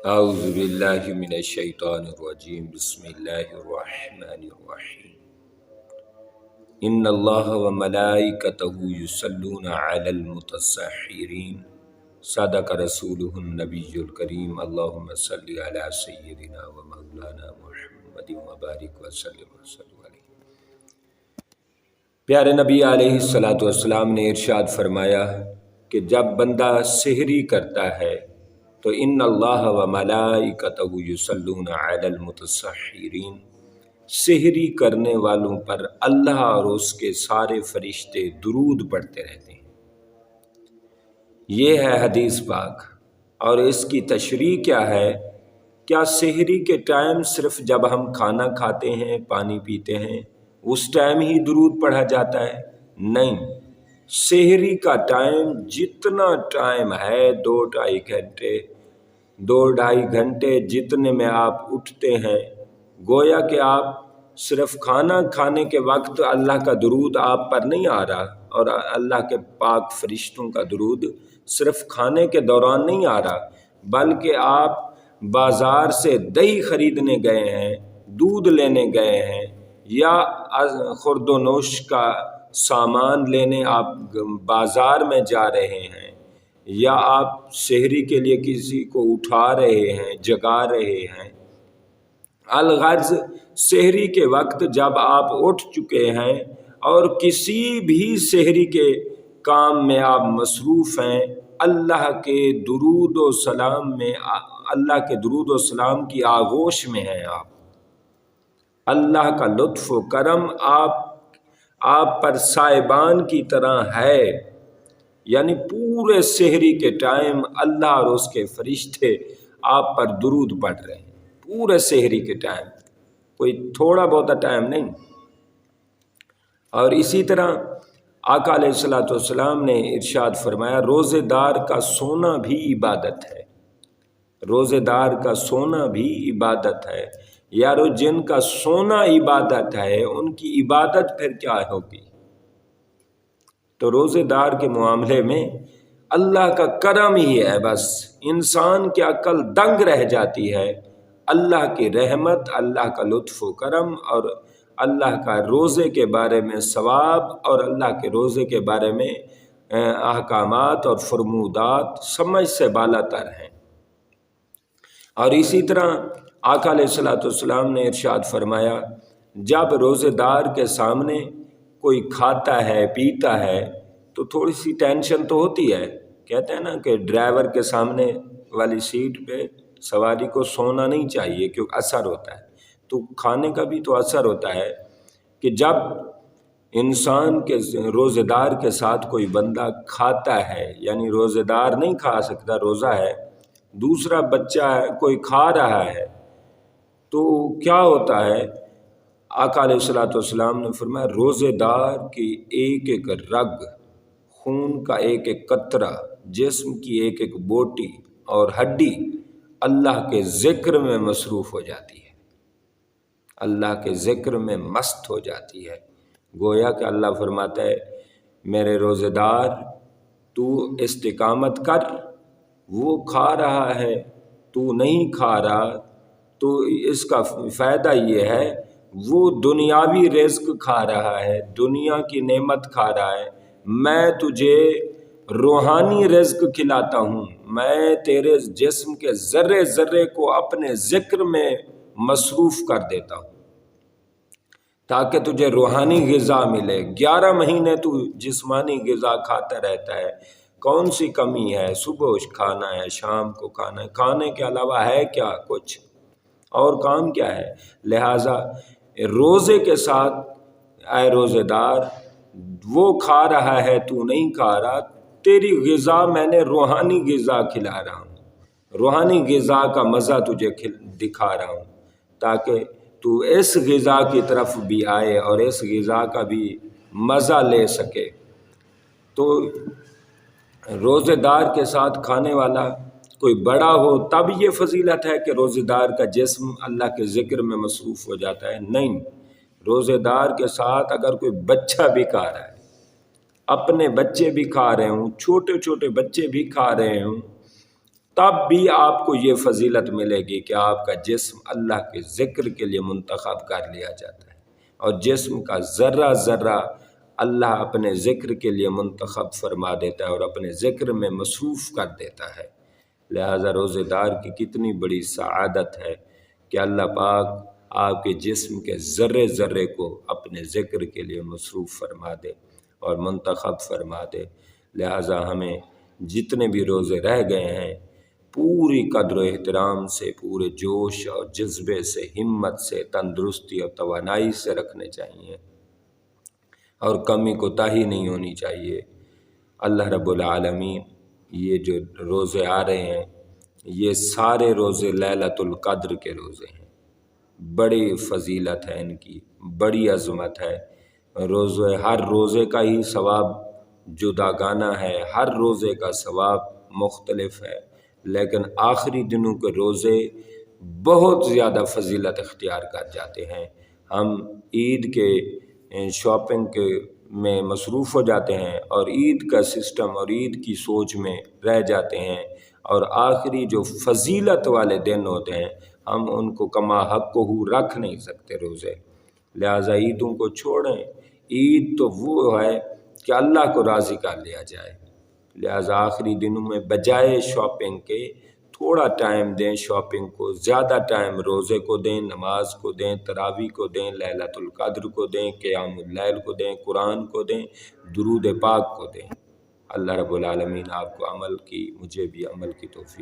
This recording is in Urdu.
اعوذ باللہ من الشیطان الرجیم بسم اللہ الرحمن الرحیم ان اللہ وملائکتہ یصلون علی المتصحرین صدق رسولہ النبی الکریم اللہم صل علی سیدنا و مولانا محمد وبارک وسلم علیہ۔ پیارے نبی علیہ الصلوۃ والسلام نے ارشاد فرمایا کہ جب بندہ سحری کرتا ہے تو ان اللہ و ملائکتہ یصلون علی المتصحرین، سحری کرنے والوں پر اللہ اور اس کے سارے فرشتے درود پڑھتے رہتے ہیں۔ یہ ہے حدیث پاک، اور اس کی تشریح کیا ہے؟ کیا سحری کے ٹائم صرف جب ہم کھانا کھاتے ہیں، پانی پیتے ہیں، اس ٹائم ہی درود پڑھا جاتا ہے؟ نہیں، سحری کا ٹائم جتنا ٹائم ہے 2-2.5 گھنٹے جتنے میں آپ اٹھتے ہیں، گویا کہ آپ صرف کھانا کھانے کے وقت اللہ کا درود آپ پر نہیں آ رہا، اور اللہ کے پاک فرشتوں کا درود صرف کھانے کے دوران نہیں آ رہا، بلکہ آپ بازار سے دہی خریدنے گئے ہیں، دودھ لینے گئے ہیں، یا خورد و نوش کا سامان لینے آپ بازار میں جا رہے ہیں، یا آپ سحری کے لیے کسی کو اٹھا رہے ہیں، جگا رہے ہیں، الغرض سحری کے وقت جب آپ اٹھ چکے ہیں اور کسی بھی سحری کے کام میں آپ مصروف ہیں، اللہ کے درود و سلام میں، اللہ کے درود و سلام کی آغوش میں ہیں آپ، اللہ کا لطف و کرم آپ پر سائبان کی طرح ہے، یعنی پورے سحری کے ٹائم اللہ اور اس کے فرشتے آپ پر درود پڑھ رہے ہیں، پورے سحری کے ٹائم، کوئی تھوڑا بہت ٹائم نہیں۔ اور اسی طرح آقا علیہ الصلوۃ والسلام نے ارشاد فرمایا، روزے دار کا سونا بھی عبادت ہے، روزے دار کا سونا بھی عبادت ہے۔ یارو جن کا سونا عبادت ہے ان کی عبادت پھر کیا ہوگی؟ تو روزے دار کے معاملے میں اللہ کا کرم ہی ہے، بس انسان کی عقل دنگ رہ جاتی ہے، اللہ کی رحمت، اللہ کا لطف و کرم، اور اللہ کا روزے کے بارے میں ثواب، اور اللہ کے روزے کے بارے میں احکامات اور فرمودات سمجھ سے بالا تر ہیں۔ اور اسی طرح آقا علیہ الصلوۃ والسلام نے ارشاد فرمایا، جب روزے دار کے سامنے کوئی کھاتا ہے، پیتا ہے، تو تھوڑی سی ٹینشن تو ہوتی ہے۔ کہتے ہیں نا کہ ڈرائیور کے سامنے والی سیٹ پہ سواری کو سونا نہیں چاہیے، کیونکہ اثر ہوتا ہے، تو کھانے کا بھی تو اثر ہوتا ہے کہ جب انسان کے روزے دار کے ساتھ کوئی بندہ کھاتا ہے، یعنی روزے دار نہیں کھا سکتا، روزہ ہے، دوسرا بچہ ہے کوئی کھا رہا ہے، تو کیا ہوتا ہے؟ آقا علیہ الصلوۃ والسلام نے فرمایا، روزے دار کی ایک ایک رگ، خون کا ایک ایک قطرہ، جسم کی ایک ایک بوٹی اور ہڈی اللہ کے ذکر میں مصروف ہو جاتی ہے، اللہ کے ذکر میں مست ہو جاتی ہے۔ گویا کہ اللہ فرماتا ہے، میرے روزے دار تو استقامت کر، وہ کھا رہا ہے تو نہیں کھا رہا، تو اس کا فائدہ یہ ہے وہ دنیاوی رزق کھا رہا ہے، دنیا کی نعمت کھا رہا ہے، میں تجھے روحانی رزق کھلاتا ہوں، میں تیرے جسم کے ذرے ذرے کو اپنے ذکر میں مصروف کر دیتا ہوں تاکہ تجھے روحانی غذا ملے۔ 11 مہینے تو جسمانی غذا کھاتا رہتا ہے، کون سی کمی ہے؟ صبح کھانا ہے، شام کو کھانا ہے، کھانے کے علاوہ ہے کیا کچھ؟ اور کام کیا ہے؟ لہٰذا روزے کے ساتھ اے روزے دار، وہ کھا رہا ہے تو نہیں کھا رہا، تیری غذا میں نے روحانی غذا کھلا رہا ہوں، روحانی غذا کا مزہ تجھے دکھا رہا ہوں، تاکہ تو اس غذا کی طرف بھی آئے اور اس غذا کا بھی مزہ لے سکے۔ تو روزے دار کے ساتھ کھانے والا کوئی بڑا ہو تب یہ فضیلت ہے کہ روزے دار کا جسم اللہ کے ذکر میں مصروف ہو جاتا ہے؟ نہیں، روزے دار کے ساتھ اگر کوئی بچہ بھی کھا رہا ہے، اپنے بچے بھی کھا رہے ہوں، چھوٹے چھوٹے بچے بھی کھا رہے ہوں، تب بھی آپ کو یہ فضیلت ملے گی کہ آپ کا جسم اللہ کے ذکر کے لیے منتخب کر لیا جاتا ہے، اور جسم کا ذرہ ذرہ اللہ اپنے ذکر کے لیے منتخب فرما دیتا ہے اور اپنے ذکر میں مصروف کر دیتا ہے۔ لہذا روزے دار کی کتنی بڑی سعادت ہے کہ اللہ پاک آپ کے جسم کے ذرے ذرے کو اپنے ذکر کے لیے مصروف فرما دے اور منتخب فرما دے۔ لہذا ہمیں جتنے بھی روزے رہ گئے ہیں پوری قدر و احترام سے، پورے جوش اور جذبے سے، ہمت سے، تندرستی اور توانائی سے رکھنے چاہیے، اور کمی کوتاہی نہیں ہونی چاہیے۔ اللہ رب العالمین یہ جو روزے آ رہے ہیں یہ سارے روزے لیلۃ القدر کے روزے ہیں، بڑی فضیلت ہے ان کی، بڑی عظمت ہے۔ ہر روزے کا ہی ثواب جداگانہ ہے، ہر روزے کا ثواب مختلف ہے، لیکن آخری دنوں کے روزے بہت زیادہ فضیلت اختیار کر جاتے ہیں۔ ہم عید کے شاپنگ کے میں مصروف ہو جاتے ہیں اور عید کا سسٹم اور عید کی سوچ میں رہ جاتے ہیں، اور آخری جو فضیلت والے دن ہوتے ہیں ہم ان کو کما حق کو رکھ نہیں سکتے روزے۔ لہٰذا عیدوں کو چھوڑیں، عید تو وہ ہے کہ اللہ کو راضی کر لیا جائے۔ لہٰذا آخری دنوں میں بجائے شاپنگ کے تھوڑا ٹائم دیں شاپنگ کو، زیادہ ٹائم روزے کو دیں، نماز کو دیں، تراویح کو دیں، لیلۃ القدر کو دیں، قیام اللیل کو دیں، قرآن کو دیں، درود پاک کو دیں۔ اللہ رب العالمین آپ کو عمل کی، مجھے بھی عمل کی توفیق